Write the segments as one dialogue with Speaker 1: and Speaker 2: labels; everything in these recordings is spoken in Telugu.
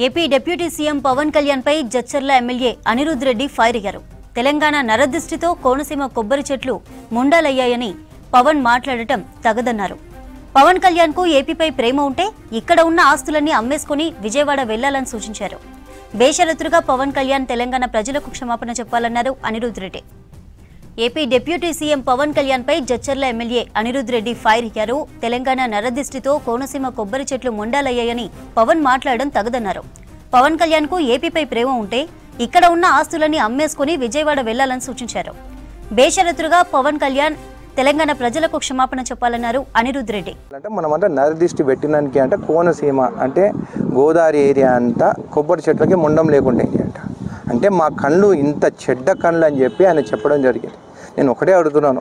Speaker 1: AP deputy CM Pawan Kalyan పై జడ్చర్ల ఎమ్మెల్యే అనిరుద్ రెడ్డి ఫైర్ అయ్యారు. తెలంగాణ నరదృష్టితో కోనసీమ కొబ్బరి చెట్లు ముండాలయ్యాయని పవన్ మాట్లాడటం తగదన్నారు. పవన్ కళ్యాణ్ కు ఏపీపై ప్రేమ ఉంటే ఇక్కడ ఉన్న ఆస్తులన్నీ అమ్మేసుకుని విజయవాడ వెళ్లాలని సూచించారు. బేషరతుగా పవన్ కళ్యాణ్ తెలంగాణ ప్రజలకు క్షమాపణ చెప్పాలన్నారు Anirudh Reddy. AP deputy CM Pawan Kalyan పై జడ్చర్ల ఎమ్మెల్యే అనిరుద్ రెడ్డి ఫైర్ అయ్యారు. తెలంగాణ నరదృష్టితో కోనసీమ కొబ్బరి చెట్లు ముండాలయ్యాయని పవన్ మాట్లాడడం తగదన్నారు. పవన్ కళ్యాణ్ కు ఏపీపై ప్రేమ ఉంటే ఇక్కడ ఉన్న ఆస్తులన్నీ అమ్మేసుకుని విజయవాడ వెళ్లాలని సూచించారు. బేషరతుగా పవన్ కళ్యాణ్ తెలంగాణ ప్రజలకు క్షమాపణ చెప్పాలన్నారు అనిరుద్ రెడ్డి.
Speaker 2: అంటే మనమంతా నరదృష్టి పెట్టినానికి అంటే కోనసీమ అంటే గోదావరి ఏరియా అంతా కొబ్బరి చెట్లకి ముండం లేకుండా అంట. అంటే మా కళ్ళు ఇంత చెడ్డ కళ్ళు అని చెప్పి ఆయన చెప్పడం జరిగింది. నేను ఒకటే అడుగుతున్నాను,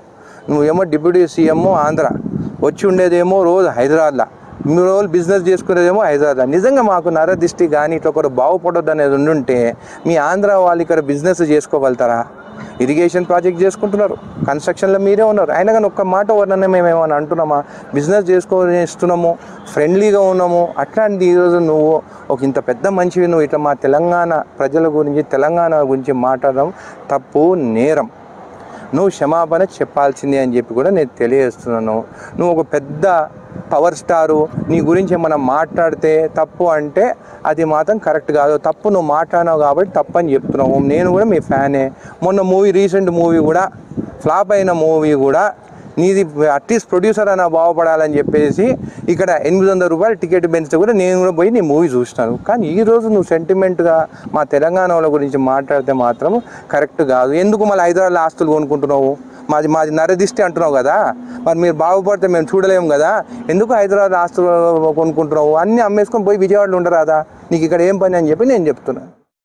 Speaker 2: నువ్వేమో డిప్యూటీ సీఎం ఆంధ్ర, వచ్చి ఉండేదేమో రోజు హైదరాబాద్లో, మీ రోజులు బిజినెస్ చేసుకునేదేమో హైదరాబాద్లో. నిజంగా మాకు నరదృష్టి కానీ ఇట్లా ఒకరు బాగుపడొద్దు అనేది ఉండుంటే మీ ఆంధ్ర వాళ్ళు ఇక్కడ బిజినెస్ చేసుకోగలుగుతారా? ఇరిగేషన్ ప్రాజెక్ట్ చేసుకుంటున్నారు, కన్స్ట్రక్షన్లో మీరే ఉన్నారు. అయినా కానీ ఒక్క మాట వర్ణనే మేము ఏమైనా అంటున్నామా? బిజినెస్ చేసుకొనిస్తున్నాము, ఫ్రెండ్లీగా ఉన్నాము. అట్లాంటి ఈరోజు నువ్వు ఒక ఇంత పెద్ద మనిషివి, నువ్వు ఇట్లా మా తెలంగాణ ప్రజల గురించి తెలంగాణ గురించి మాట్లాడడం తప్పు, నేరం. నువ్వు క్షమాపణ చెప్పాల్సిందే అని చెప్పి కూడా నేను తెలియజేస్తున్నాను. నువ్వు ఒక పెద్ద పవర్ స్టారు, నీ గురించి ఏమన్నా మాట్లాడితే తప్పు అంటే అది మాత్రం కరెక్ట్ కాదు. తప్పు నువ్వు మాట్లాడినావు కాబట్టి తప్పు అని చెప్తున్నావు. నేను కూడా మీ ఫ్యానే. మొన్న రీసెంట్ మూవీ కూడా ఫ్లాప్ అయిన మూవీ కూడా నీది అట్లీస్ట్ ప్రొడ్యూసర్ అయినా బాగుపడాలని చెప్పేసి ఇక్కడ 800 రూపాయలు టికెట్ పెంచితే కూడా నేను కూడా పోయి నీ మూవీ చూసినాను. కానీ ఈరోజు నువ్వు సెంటిమెంట్గా మా తెలంగాణ వాళ్ళ గురించి మాట్లాడితే మాత్రం కరెక్ట్ కాదు. ఎందుకు మళ్ళీ హైదరాబాద్లో ఆస్తులు కొనుక్కుంటున్నావు? మాది నరదిష్టి అంటున్నావు కదా, మరి మీరు బాగుపడితే మేము చూడలేము కదా, ఎందుకు హైదరాబాద్ ఆస్తులు కొనుక్కుంటున్నావు? అన్నీ అమ్మేసుకొని పోయి విజయవాడలో ఉండరాదా? నీకు ఇక్కడ ఏం పని అని చెప్పి నేను చెప్తున్నాను.